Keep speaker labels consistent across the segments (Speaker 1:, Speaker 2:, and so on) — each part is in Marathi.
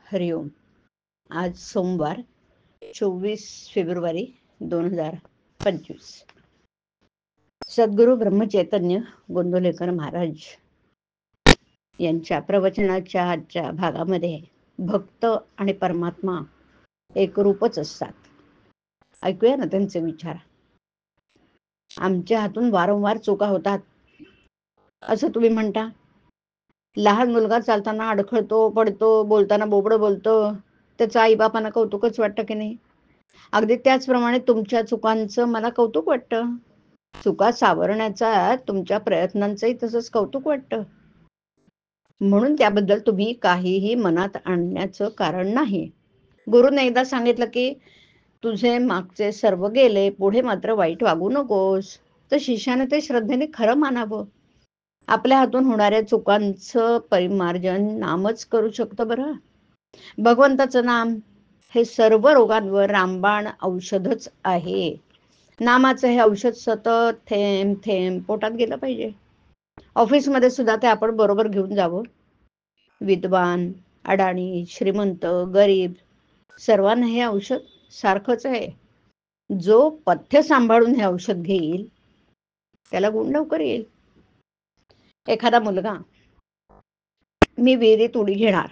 Speaker 1: हरिओम. आज सोमवार 24 फेब्रुवारी 2025. सद्गुरू ब्रह्मचैतन्य गोंदवलेकर महाराज यांच्या प्रवचनाच्या आजच्या भागामध्ये भक्त आणि परमात्मा एकरूपच असतात. ऐकूया ना त्यांचे विचार. आमच्या हातून वारंवार चुका होतात असं तुम्ही म्हणता. लहान मुलगा चालताना अडखळतो, पडतो, बोलताना बोबडं बोलतो, त्याचं आईबापांना कौतुकच वाटतं की नाही? अगदी त्याचप्रमाणे तुमच्या चुकांचं मला कौतुक वाटतं. चुका सावरण्याचा तुमच्या प्रयत्नांचंही तसंच कौतुक वाटतं. म्हणून त्याबद्दल तुम्ही काहीही मनात आणण्याचं कारण नाही. गुरुने एकदा सांगितलं की तुझे मागचे सर्व गेले, पुढे मात्र वाईट वागू नकोस. तर शिष्याने ते श्रद्धेने खरं मानावं. आपल्या हातून होणाऱ्या चुकांचं परिमार्जन नामच करू शकतं बरं. भगवंताचं नाम हे सर्व रोगांवर रामबाण औषधच आहे. नामाचं हे औषध सतत थेंब थेंब पोटात गेलं पाहिजे. ऑफिसमध्ये सुद्धा ते आपण बरोबर घेऊन जावं. विद्वान, अडाणी, श्रीमंत, गरीब सर्वांना हे औषध सारखंच आहे. जो पथ्य सांभाळून हे औषध घेईल त्याला गुण लवकर येईल. एखादा मुलगा मी विहिरीत उडी घेणार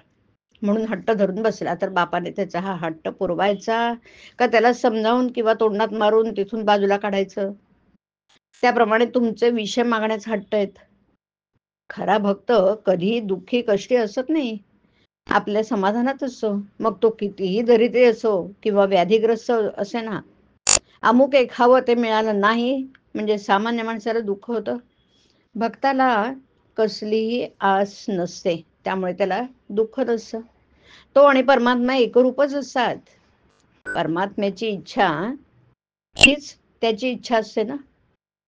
Speaker 1: म्हणून हट्ट धरून बसला, तर बापाने त्याचा हा हट्ट पुरवायचा का त्याला समजावून किंवा तोंडात मारून तिथून बाजूला काढायचं? त्याप्रमाणे तुमचे विषय मागण्याचे हट्ट आहेत. खरा भक्त कधीही दुःखी कष्टी असत नाही, आपल्या समाधानात असतो. मग तो कितीही दरिद्री असो किंवा व्याधीग्रस्त असे ना. अमुक एक हवं ते मिळालं नाही म्हणजे सामान्य माणसाला दुःख होतं. भक्ताला कसलीही आस नसते, त्यामुळे त्याला दुःख नसतं. तो आणि परमात्मा एकरूपच असतात. परमात्म्याची इच्छा हीच त्याची इच्छा असते ना.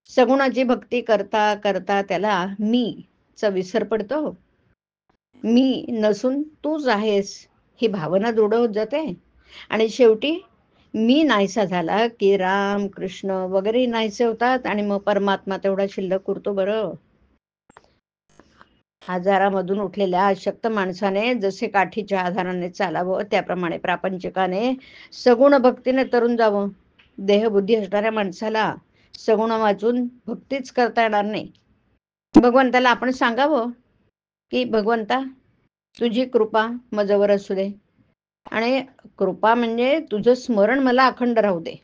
Speaker 1: सगुणाची भक्ती करता करता त्याला मी चा विसर पडतो. मी नसून तूच आहेस ही भावना दृढ होत जाते आणि शेवटी मी नाहीसा झाला की राम, कृष्ण वगैरे नाहीसे होतात आणि मग परमात्मा तेवढा शिल्लक उरतो बरं. आजारामधून उठलेल्या अशक्त माणसाने जसे काठीच्या आधाराने चालावं, त्याप्रमाणे प्रापंचिकाने सगुण भक्तीने तरून जावं. देहबुद्धी असणाऱ्या माणसाला सगुण वाचून भक्तीच करता येणार नाही. भगवंताला आपण सांगावं की भगवंता तुझी कृपा माझ्यावर असू दे, आणि कृपा म्हणजे तुझं स्मरण मला अखंड राहू दे.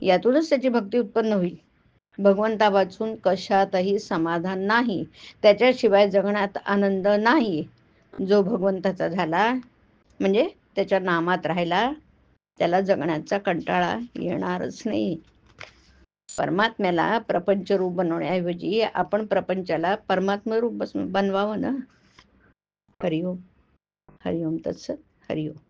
Speaker 1: यातूनच त्याची भक्ती उत्पन्न होईल. भगवंता वाचून कशातही समाधान नाही, त्याच्याशिवाय जगण्यात आनंद नाही. जो भगवंताचा झाला म्हणजे त्याच्या नामात राहिला, त्याला जगण्याचा कंटाळा येणारच नाही. परमात्म्याला प्रपंच रूप बनवण्याऐवजी आपण प्रपंचाला परमात्मा रूप बनवावं ना. हरिओम. हरिओम तत्सत. हरिओम.